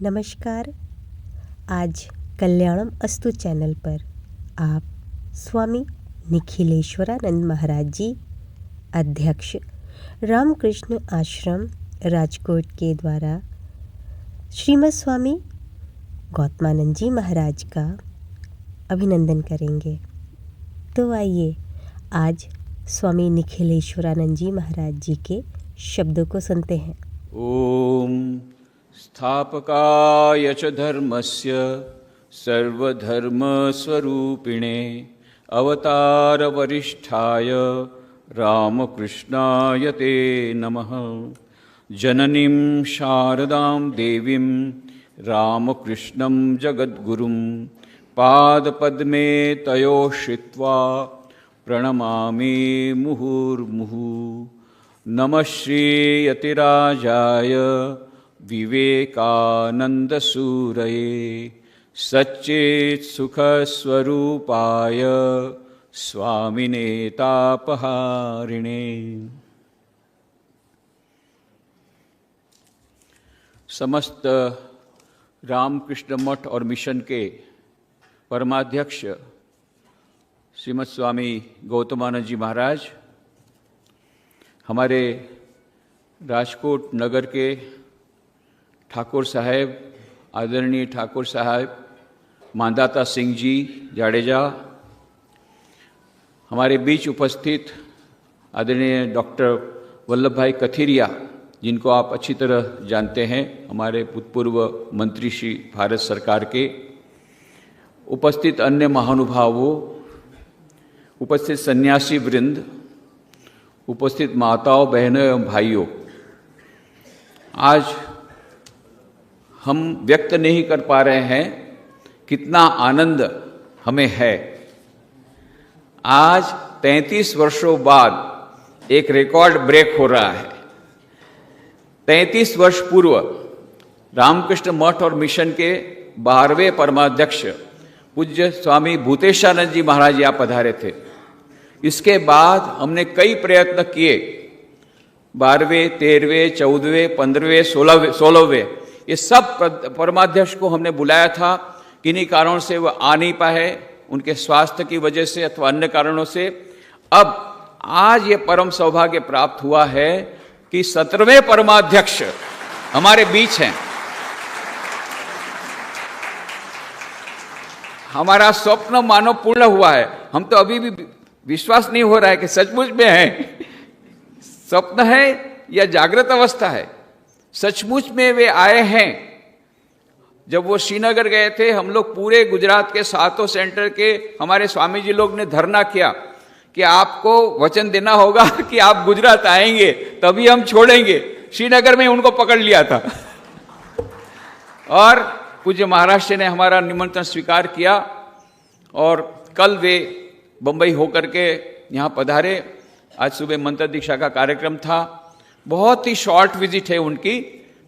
नमस्कार। आज कल्याणम अस्तु चैनल पर आप स्वामी निखिलेश्वरानंद महाराज जी, अध्यक्ष रामकृष्ण आश्रम राजकोट के द्वारा श्रीमद स्वामी गौतमानंद जी महाराज का अभिनंदन करेंगे। तो आइए आज स्वामी निखिलेश्वरानंद जी महाराज जी के शब्दों को सुनते हैं। ओम स्थापकाय च धर्मस्य सर्वधर्मस्वरूपिणे अवतार वरिष्ठाय रामकृष्णाय ते नमः। जननीं शारदां देवीं रामकृष्णं जगद्गुरुं पादपद्मे तयोः श्रित्वा प्रणमामि मुहुर्मुहुः। नमः श्रीयतिराजाय विवेकानन्दसूरये सच्चित्सुखस्वरूपाय स्वामिने तापहारिणे। समस्त रामकृष्ण मठ और मिशन के परमाध्यक्ष श्रीमद स्वामी गौतमानंद जी महाराज, हमारे राजकोट नगर के ठाकुर साहेब, आदरणीय ठाकुर साहब मानदाता सिंह जी जाडेजा, हमारे बीच उपस्थित आदरणीय डॉक्टर वल्लभ भाई कथिरिया, जिनको आप अच्छी तरह जानते हैं, हमारे भूतपूर्व मंत्री श्री भारत सरकार के, उपस्थित अन्य महानुभावों, उपस्थित सन्यासी वृंद, उपस्थित माताओं, बहनों एवं भाइयों, आज हम व्यक्त नहीं कर पा रहे हैं कितना आनंद हमें है। आज 33 वर्षों बाद एक रिकॉर्ड ब्रेक हो रहा है। 33 वर्ष पूर्व रामकृष्ण मठ और मिशन के 12वें परमाध्यक्ष पूज्य स्वामी भूतेशानंद जी महाराज यहाँ पधारे थे। इसके बाद हमने कई प्रयत्न किए, 12वें, 13वें, 14वें, 15वें, 16वें, ये सब परमाध्यक्ष को हमने बुलाया था। किन्हीं कारणों से वह आ नहीं पाए, उनके स्वास्थ्य की वजह से अथवा अन्य कारणों से। अब आज ये परम सौभाग्य प्राप्त हुआ है कि 17वें परमाध्यक्ष हमारे बीच हैं। हमारा स्वप्न मानो पूर्ण हुआ है। हम तो अभी भी विश्वास नहीं हो रहा है कि सचमुच में है, स्वप्न है या जागृत अवस्था है। सचमुच में वे आए हैं। जब वो श्रीनगर गए थे, हम लोग पूरे गुजरात के 7 सेंटर के हमारे स्वामी जी लोग ने धरना किया कि आपको वचन देना होगा कि आप गुजरात आएंगे तभी हम छोड़ेंगे। श्रीनगर में उनको पकड़ लिया था और पूज्य महाराष्ट्र ने हमारा निमंत्रण स्वीकार किया और कल वे बंबई होकर के यहाँ पधारे। आज सुबह मंत्र दीक्षा का कार्यक्रम था। बहुत ही शॉर्ट विजिट है उनकी,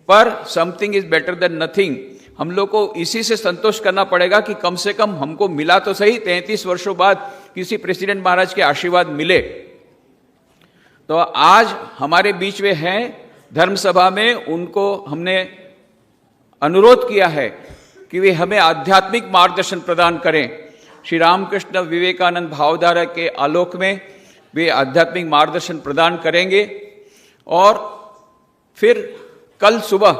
पर something is better than nothing. हम लोग को इसी से संतोष करना पड़ेगा कि कम से कम हमको मिला तो सही, 33 वर्षों बाद किसी प्रेसिडेंट महाराज के आशीर्वाद मिले। तो आज हमारे बीच में हैं। धर्म सभा में उनको हमने अनुरोध किया है कि वे हमें आध्यात्मिक मार्गदर्शन प्रदान करें। श्री रामकृष्ण विवेकानंद भावधारा के आलोक में वे आध्यात्मिक मार्गदर्शन प्रदान करेंगे। और फिर कल सुबह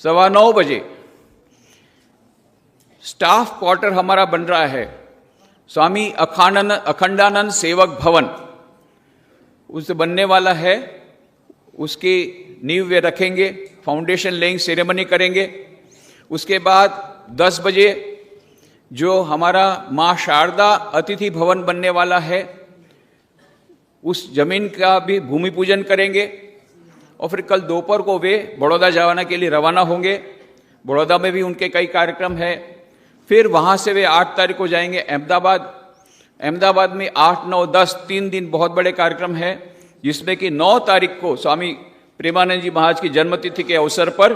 9:15 बजे स्टाफ क्वार्टर हमारा बन रहा है, स्वामी अखंडानंद सेवक भवन, उसे बनने वाला है। उसकी नींव वे रखेंगे, फाउंडेशन लेइंग सेरेमनी करेंगे। उसके बाद 10 बजे जो हमारा माँ शारदा अतिथि भवन बनने वाला है, उस जमीन का भी भूमि पूजन करेंगे। और फिर कल दोपहर को वे बड़ौदा जाने के लिए रवाना होंगे। बड़ौदा में भी उनके कई कार्यक्रम हैं। फिर वहाँ से वे 8 तारीख को जाएंगे अहमदाबाद। अहमदाबाद में 8, 9, 10 3 दिन बहुत बड़े कार्यक्रम हैं, जिसमें कि 9 तारीख को स्वामी प्रेमानंद जी महाराज की जन्मतिथि के अवसर पर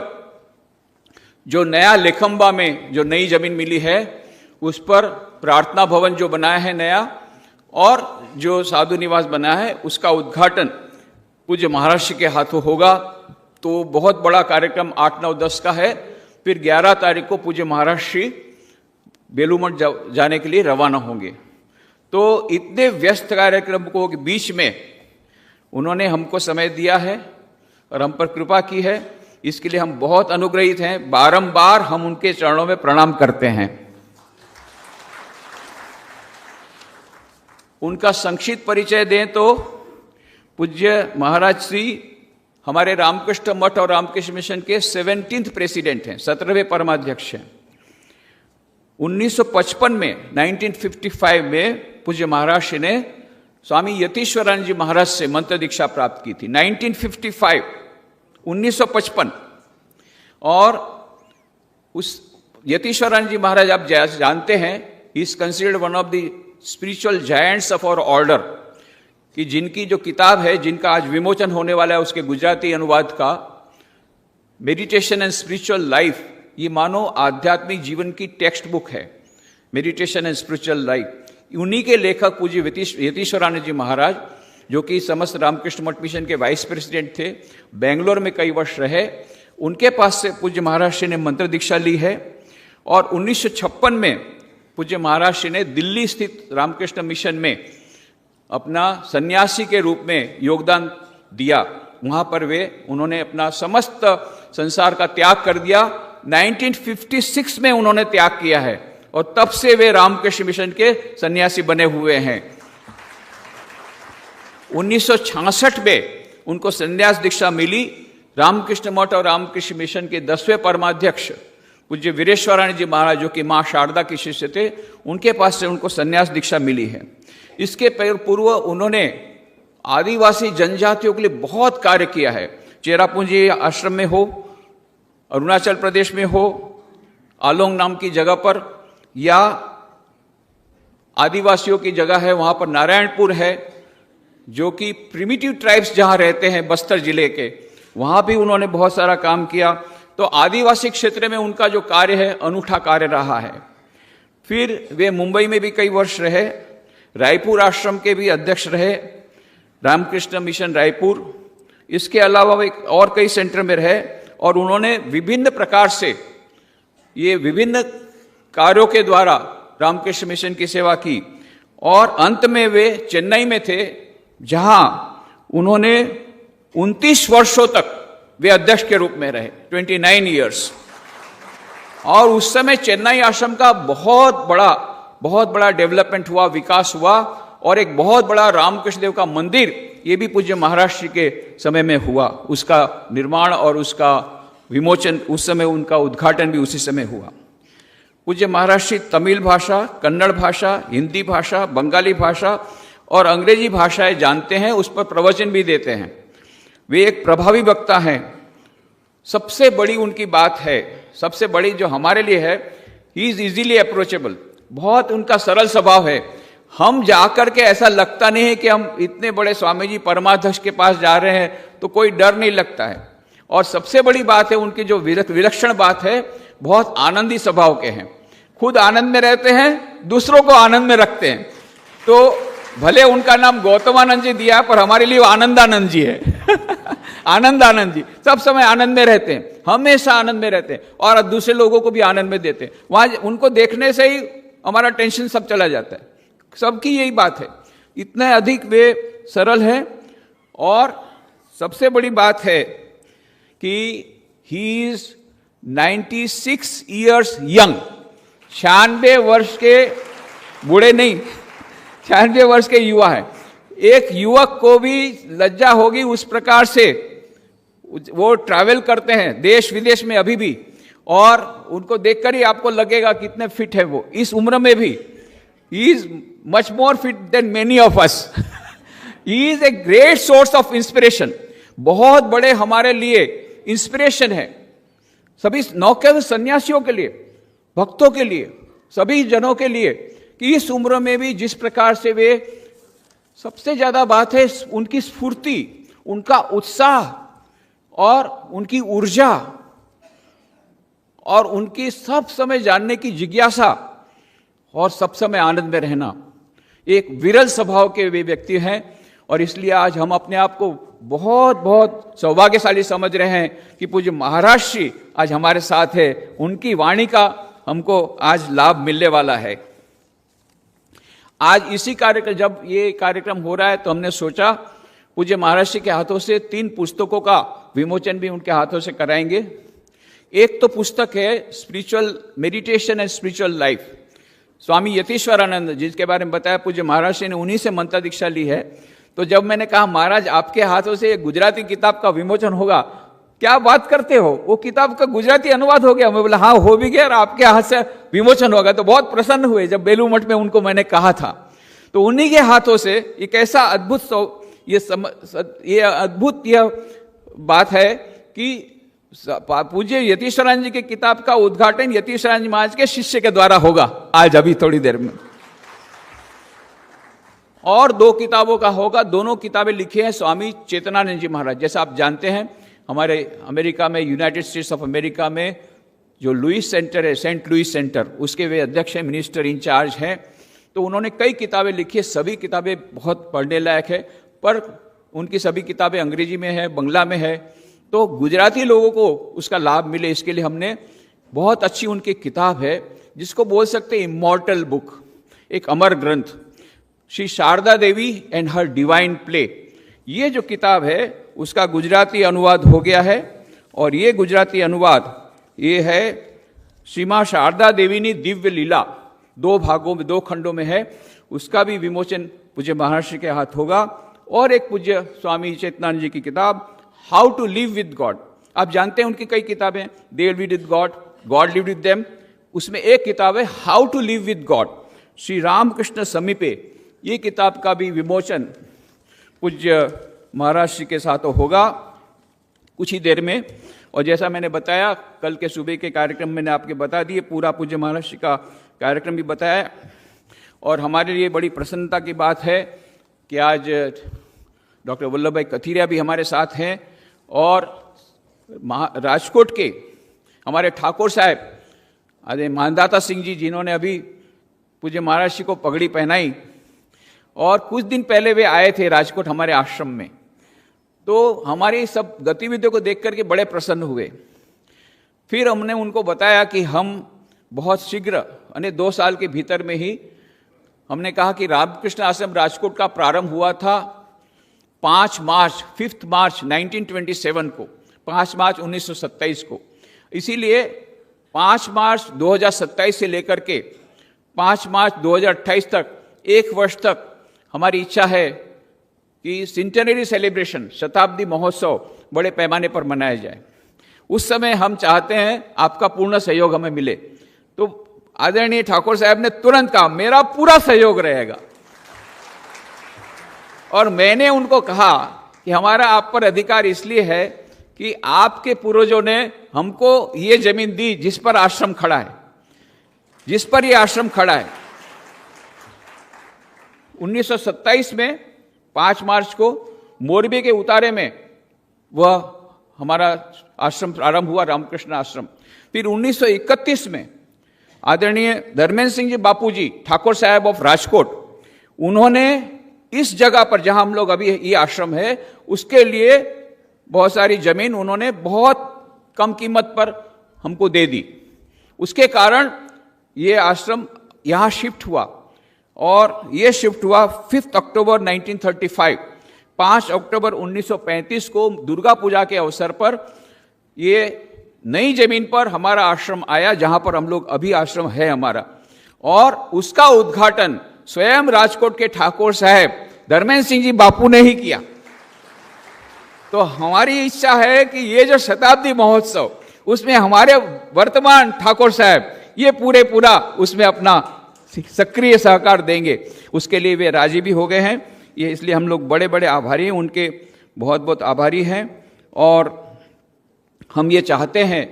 जो नया लेखम्बा में जो नई जमीन मिली है, उस पर प्रार्थना भवन जो बनाया है नया, और जो साधु निवास बना है, उसका उद्घाटन पूज्य महाराष्ट्र के हाथों होगा। तो बहुत बड़ा कार्यक्रम 8, 9, 10 का है। फिर 11 तारीख को पूज्य महाराज श्री बेलूमठ जाने के लिए रवाना होंगे। तो इतने व्यस्त कार्यक्रम को के बीच में उन्होंने हमको समय दिया है और हम पर कृपा की है, इसके लिए हम बहुत अनुग्रहित हैं। बारंबार हम उनके चरणों में प्रणाम करते हैं। उनका संक्षिप्त परिचय दें तो पूज्य महाराज श्री हमारे रामकृष्ण मठ और रामकृष्ण मिशन के 17th प्रेसिडेंट हैं, 17वें परमाध्यक्ष हैं। 1955 में 1955 में पूज्य महाराज श्री ने स्वामी यतीश्वरानंद जी महाराज से मंत्र दीक्षा प्राप्त की थी। 1955 और उस यतीश्वरानंद जी महाराज आप जानते हैं, he is considered one of the spiritual giants of our order, कि जिनकी जो किताब है, जिनका आज विमोचन होने वाला है, उसके गुजराती अनुवाद का मेडिटेशन एंड स्पिरिचुअल लाइफ, ये मानो आध्यात्मिक जीवन की टेक्स्ट बुक है, मेडिटेशन एंड स्पिरिचुअल लाइफ। उन्हीं के लेखक पूज्य यतीश्वरानंद जी महाराज, जो कि समस्त रामकृष्ण मठ मिशन के वाइस प्रेसिडेंट थे, बेंगलोर में कई वर्ष रहे, उनके पास से पूज्य महाराज श्री ने मंत्र दीक्षा ली है। और 1956 में पूज्य महाराज श्री ने दिल्ली स्थित रामकृष्ण मिशन में अपना सन्यासी के रूप में योगदान दिया। वहां पर उन्होंने अपना समस्त संसार का त्याग कर दिया। 1956 में उन्होंने त्याग किया है और तब से वे रामकृष्ण मिशन के सन्यासी बने हुए हैं। 1966 में उनको संन्यास दीक्षा मिली। रामकृष्ण मठ और रामकृष्ण मिशन के 10वें परमाध्यक्ष पूज्य वीरेश्वरानंद जी महाराज, जो कि मां शारदा के शिष्य थे, उनके पास से उनको संन्यास दीक्षा मिली है। इसके पूर्व उन्होंने आदिवासी जनजातियों के लिए बहुत कार्य किया है। चेरापूंजी आश्रम में हो, अरुणाचल प्रदेश में हो, आलोंग नाम की जगह पर, या आदिवासियों की जगह है वहां पर नारायणपुर है, जो कि प्रिमिटिव ट्राइब्स जहां रहते हैं बस्तर जिले के, वहां भी उन्होंने बहुत सारा काम किया। तो आदिवासी क्षेत्र में उनका जो कार्य है, अनूठा कार्य रहा है। फिर वे मुंबई में भी कई वर्ष रहे, रायपुर आश्रम के भी अध्यक्ष रहे, रामकृष्ण मिशन रायपुर। इसके अलावा वे और कई सेंटर में रहे और उन्होंने विभिन्न प्रकार से ये विभिन्न कार्यों के द्वारा रामकृष्ण मिशन की सेवा की। और अंत में वे चेन्नई में थे, जहां उन्होंने 29 वर्षों तक वे अध्यक्ष के रूप में रहे, 29 ईयर्स। और उस समय चेन्नई आश्रम का बहुत बड़ा डेवलपमेंट हुआ, विकास हुआ, और एक बहुत बड़ा रामकृष्ण देव का मंदिर, ये भी पूज्य महाराज श्री के समय में हुआ। उसका निर्माण और उसका विमोचन उस समय, उनका उद्घाटन भी उसी समय हुआ। पूज्य महाराज श्री तमिल भाषा, कन्नड़ भाषा, हिंदी भाषा, बंगाली भाषा और अंग्रेजी भाषाएं जानते हैं, उस पर प्रवचन भी देते हैं। वे एक प्रभावी वक्ता हैं। सबसे बड़ी उनकी बात है, सबसे बड़ी जो हमारे लिए है, ही इज इजीली अप्रोचेबल। बहुत उनका सरल स्वभाव है। हम जाकर के ऐसा लगता नहीं है कि हम इतने बड़े स्वामी जी परमाध्यक्ष के पास जा रहे हैं, तो कोई डर नहीं लगता है। और सबसे बड़ी बात है उनकी जो विलक्षण बात है, बहुत आनंदी स्वभाव के हैं। खुद आनंद में रहते हैं, दूसरों को आनंद में रखते हैं। तो भले उनका नाम गौतमानंद जी दिया, पर हमारे लिए वो आनंदानंद जी है। आनंदानंद जी सब समय आनंद में रहते हैं, हमेशा आनंद में रहते हैं और दूसरे लोगों को भी आनंद में देते हैं। वहां उनको देखने से ही हमारा टेंशन सब चला जाता है। सबकी यही बात है, इतने अधिक वे सरल हैं। और सबसे बड़ी बात है कि ही इज 96 ईयर्स यंग। 96 वर्ष के बूढ़े नहीं, 96 वर्ष के युवा है। एक युवक को भी लज्जा होगी उस प्रकार से वो ट्रैवल करते हैं देश विदेश में अभी भी, और उनको देखकर ही आपको लगेगा कितने फिट है वो इस उम्र में भी। He is much more fit than many of us. He is a great source of inspiration. बहुत बड़े हमारे लिए इंस्पिरेशन है, सभी न केवल सन्यासियों के लिए, भक्तों के लिए, सभी जनों के लिए, कि इस उम्र में भी जिस प्रकार से वे, सबसे ज्यादा बात है उनकी स्फूर्ति, उनका उत्साह और उनकी ऊर्जा और उनकी सब समय जानने की जिज्ञासा और सब समय आनंद में रहना। एक विरल स्वभाव के वे व्यक्ति हैं। और इसलिए आज हम अपने आप को बहुत बहुत सौभाग्यशाली समझ रहे हैं कि पूज्य महाराज श्री आज हमारे साथ है, उनकी वाणी का हमको आज लाभ मिलने वाला है। आज इसी कार्यक्रम, जब ये कार्यक्रम हो रहा है तो हमने सोचा पूज्य महाराज श्री के हाथों से 3 पुस्तकों का विमोचन भी उनके हाथों से कराएंगे। एक तो पुस्तक है spiritual meditation and spiritual life, Swami Yatishwarananda, जिसके बारे में बताया पूज्य महाराज श्री ने उन्हीं से मंत्र दीक्षा ली है। तो जब मैंने कहा महाराज आपके हाथों से गुजराती किताब का विमोचन होगा, क्या बात करते हो, वो किताब का गुजराती अनुवाद हो गया? मैं बोला हाँ हो भी गया और आपके हाथ से विमोचन होगा। तो बहुत प्रसन्न हुए जब बेलू मठ में उनको मैंने कहा था। तो उन्हीं के हाथों से एक ऐसा अद्भुत ये अद्भुत यह बात है कि पूज्य यतीश्वरानंद जी की किताब का उद्घाटन यतीश्वरानंद जी महाराज के शिष्य के द्वारा होगा आज अभी थोड़ी देर में, और 2 किताबों का होगा। दोनों किताबें लिखी हैं स्वामी चेतनानंद जी महाराज। जैसा आप जानते हैं हमारे अमेरिका में, यूनाइटेड स्टेट्स ऑफ अमेरिका में जो लुइस सेंटर है, सेंट लुइस सेंटर, उसके वे अध्यक्ष हैं, मिनिस्टर इंचार्ज हैं। तो उन्होंने कई किताबें लिखी है, सभी किताबें बहुत पढ़ने लायक है, पर उनकी सभी किताबें अंग्रेजी में है, बंगला में है, तो गुजराती लोगों को उसका लाभ मिले इसके लिए हमने बहुत अच्छी उनकी किताब है, जिसको बोल सकते हैं इमॉर्टल बुक, एक अमर ग्रंथ, श्री शारदा देवी एंड हर डिवाइन प्ले। ये जो किताब है उसका गुजराती अनुवाद हो गया है, और ये गुजराती अनुवाद ये है श्रीमा शारदा देवीनी दिव्य लीला, 2 भागों में 2 खंडों में है। उसका भी विमोचन पूज्य महर्षि के हाथ होगा। और एक पूज्य स्वामी चेतनानंद जी की किताब how to live with God, आप जानते हैं उनकी कई किताबें, they live with God, God live with them, उसमें एक किताब है how to live with God, Shri Ramakrishna Samipe. ये किताब का भी विमोचन पूज्य महाराज श्री के साथ होगा कुछ ही देर में। और जैसा मैंने बताया कल के सुबह के कार्यक्रम मैंने आपके बता दिए, पूरा पूज्य महाराज श्री का कार्यक्रम भी बताया। और हमारे लिए बड़ी प्रसन्नता की बात है कि आज डॉक्टर वल्लभ भाई कथीरिया भी हमारे साथ हैं, और राजकोट के हमारे ठाकुर साहब अरे मानदाता सिंह जी, जिन्होंने अभी पूज्य महाराज श्री को पगड़ी पहनाई, और कुछ दिन पहले वे आए थे राजकोट हमारे आश्रम में। तो हमारी सब गतिविधियों को देख करके बड़े प्रसन्न हुए। फिर हमने उनको बताया कि हम बहुत शीघ्र, यानी 2 साल के भीतर में ही, हमने कहा कि रामकृष्ण आश्रम राजकोट का प्रारंभ हुआ था 5 मार्च 1927 को, 5 मार्च 1927 को। इसीलिए 5 मार्च 2027 से लेकर के 5 मार्च 2028 तक, 1 वर्ष तक हमारी इच्छा है कि सेंटेनरी सेलिब्रेशन, शताब्दी महोत्सव बड़े पैमाने पर मनाया जाए। उस समय हम चाहते हैं आपका पूर्ण सहयोग हमें मिले। तो आदरणीय ठाकुर साहब ने तुरंत कहा मेरा पूरा सहयोग रहेगा, और मैंने उनको कहा कि हमारा आप पर अधिकार इसलिए है कि आपके पूर्वजों ने हमको ये जमीन दी जिस पर आश्रम खड़ा है, जिस पर ये आश्रम खड़ा है। 1927 में 5 मार्च को मोरबी के उतारे में वह हमारा आश्रम प्रारंभ हुआ, रामकृष्ण आश्रम। फिर 1931 में आदरणीय धर्मेंद्र सिंह जी बापूजी ठाकुर साहब ऑफ राजकोट, उन्होंने इस जगह पर जहां हम लोग अभी ये आश्रम है उसके लिए बहुत सारी जमीन उन्होंने बहुत कम कीमत पर हमको दे दी। उसके कारण ये आश्रम यहाँ शिफ्ट हुआ, और ये शिफ्ट हुआ 5 अक्टूबर 1935, 5 अक्टूबर 1935 को दुर्गा पूजा के अवसर पर ये नई जमीन पर हमारा आश्रम आया, जहां पर हम लोग अभी आश्रम है हमारा। और उसका उद्घाटन स्वयं राजकोट के ठाकुर साहब धर्मेंद्र सिंह जी बापू ने ही किया। तो हमारी इच्छा है कि ये जो शताब्दी महोत्सव, उसमें हमारे वर्तमान ठाकुर साहब ये पूरा उसमें अपना सक्रिय सहकार देंगे। उसके लिए वे राजी भी हो गए हैं। ये इसलिए हम लोग बड़े बड़े आभारी हैं, उनके बहुत बहुत आभारी हैं। और हम ये चाहते हैं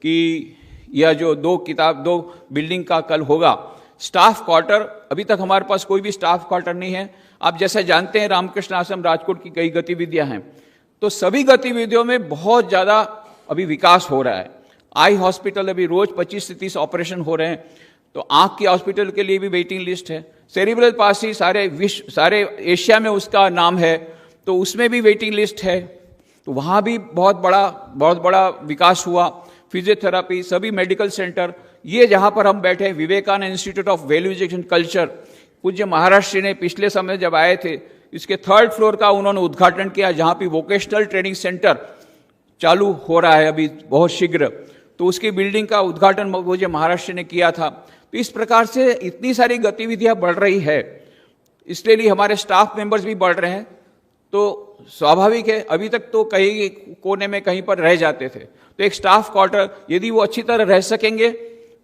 कि यह जो 2 बिल्डिंग का कल होगा, स्टाफ क्वार्टर, अभी तक हमारे पास कोई भी स्टाफ क्वार्टर नहीं है। आप जैसे जानते हैं रामकृष्ण आश्रम राजकोट की कई गतिविधियां हैं, तो सभी गतिविधियों में बहुत ज़्यादा अभी विकास हो रहा है। आई हॉस्पिटल अभी रोज 25 से 30 ऑपरेशन हो रहे हैं। तो आंख के हॉस्पिटल के लिए भी वेटिंग लिस्ट है। सेरिब्रल पासी सारे एशिया में उसका नाम है, तो उसमें भी वेटिंग लिस्ट है। तो वहाँ भी बहुत बड़ा विकास हुआ। फिजियोथेरापी, सभी मेडिकल सेंटर, ये जहाँ पर हम बैठे हैं Vivekananda institute of value education culture, पूज्य महाराष्ट्र ने पिछले समय जब आए थे, इसके 3rd फ्लोर का उन्होंने उद्घाटन किया, जहाँ पे वोकेशनल ट्रेनिंग सेंटर चालू हो रहा है अभी बहुत शीघ्र। तो उसकी बिल्डिंग का उद्घाटन पूज्य महाराष्ट्र ने किया था। तो इस प्रकार से इतनी सारी गतिविधियां बढ़ रही है, इसलिए हमारे स्टाफ मेंबर्स भी बढ़ रहे हैं। तो स्वाभाविक है, अभी तक तो कहीं कोने में कहीं पर रह जाते थे, तो एक स्टाफ क्वार्टर यदि वो अच्छी तरह रह सकेंगे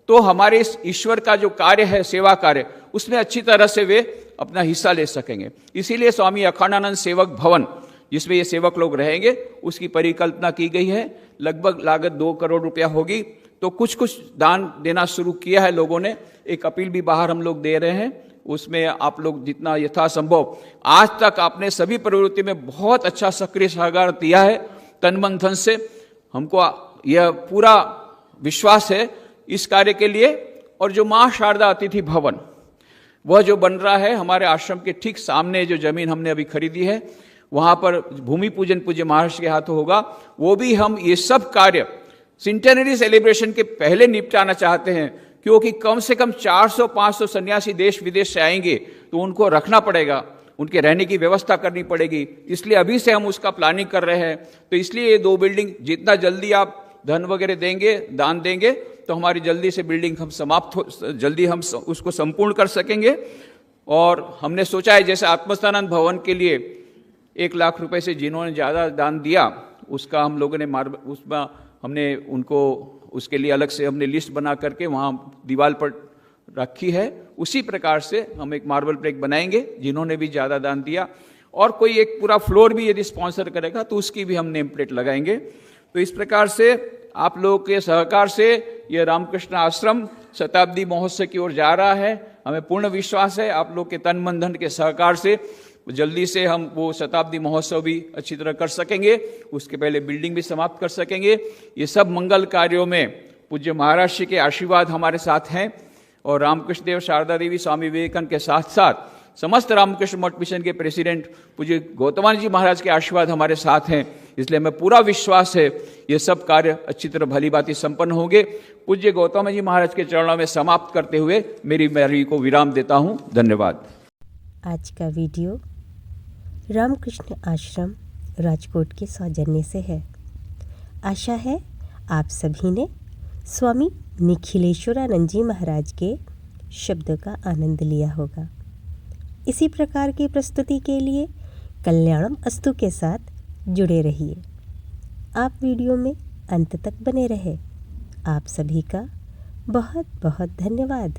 तो हमारे इस ईश्वर का जो कार्य है, सेवा कार्य, उसमें अच्छी तरह से वे अपना हिस्सा ले सकेंगे। इसीलिए स्वामी अखंडानंद सेवक भवन, जिसमें ये सेवक लोग रहेंगे, उसकी परिकल्पना की गई है। लगभग लागत 2 करोड़ रुपया होगी। तो कुछ दान देना शुरू किया है लोगों ने। एक अपील भी बाहर हम लोग दे रहे हैं, उसमें आप लोग जितना यथासंभव, आज तक आपने सभी प्रवृत्ति में बहुत अच्छा सक्रिय सहकार दिया है, तन मन धन से। हमको यह पूरा विश्वास है इस कार्य के लिए। और जो मां शारदा अतिथि भवन, वह जो बन रहा है हमारे आश्रम के ठीक सामने, जो जमीन हमने अभी खरीदी है, वहां पर भूमि पूजन पूज्य महाराष्ट्र के हाथों होगा। वो भी हम ये सब कार्य सेंटेनरी सेलिब्रेशन के पहले निपटाना चाहते हैं, क्योंकि कम से कम 400-500 सन्यासी देश विदेश से आएंगे, तो उनको रखना पड़ेगा, उनके रहने की व्यवस्था करनी पड़ेगी। इसलिए अभी से हम उसका प्लानिंग कर रहे हैं। तो इसलिए ये 2 बिल्डिंग, जितना जल्दी आप धन वगैरह देंगे, दान देंगे, तो हमारी जल्दी से बिल्डिंग हम जल्दी हम उसको संपूर्ण कर सकेंगे। और हमने सोचा है, जैसे आत्मस्थानंद भवन के लिए 1 लाख रुपए से जिन्होंने ज़्यादा दान दिया, उसका हम लोगों ने उसमें हमने उनको उसके लिए अलग से हमने लिस्ट बना करके वहाँ दीवार पर रखी है। उसी प्रकार से हम एक मार्बल प्लेक बनाएंगे जिन्होंने भी ज़्यादा दान दिया। और कोई एक पूरा फ्लोर भी यदि स्पॉन्सर करेगा तो उसकी भी हम नेम प्लेट लगाएंगे। तो इस प्रकार से आप लोगों के सहकार से यह रामकृष्ण आश्रम शताब्दी महोत्सव की ओर जा रहा है। हमें पूर्ण विश्वास है आप लोग के तन मन धन के सहकार से जल्दी से हम वो शताब्दी महोत्सव भी अच्छी तरह कर सकेंगे, उसके पहले बिल्डिंग भी समाप्त कर सकेंगे। ये सब मंगल कार्यों में पूज्य महाराज जी के आशीर्वाद हमारे साथ हैं। और रामकृष्ण देव शारदा देवी स्वामी विवेकानंद के साथ साथ समस्त रामकृष्ण मठ मिशन के प्रेसिडेंट पूज्य गौतमानंद जी महाराज के आशीर्वाद हमारे साथ हैं। इसलिए हमें पूरा विश्वास है ये सब कार्य अच्छी तरह भली भांति संपन्न होंगे। पूज्य गौतम जी महाराज के चरणों में समाप्त करते हुए मेरी वाणी को विराम देता हूँ। धन्यवाद। आज का वीडियो रामकृष्ण आश्रम राजकोट के सौजन्य से है। आशा है आप सभी ने स्वामी निखिलेश्वरानंद जी महाराज के शब्दों का आनंद लिया होगा। इसी प्रकार की प्रस्तुति के लिए कल्याणम अस्तु के साथ जुड़े रहिए। आप वीडियो में अंत तक बने रहे। आप सभी का बहुत बहुत धन्यवाद।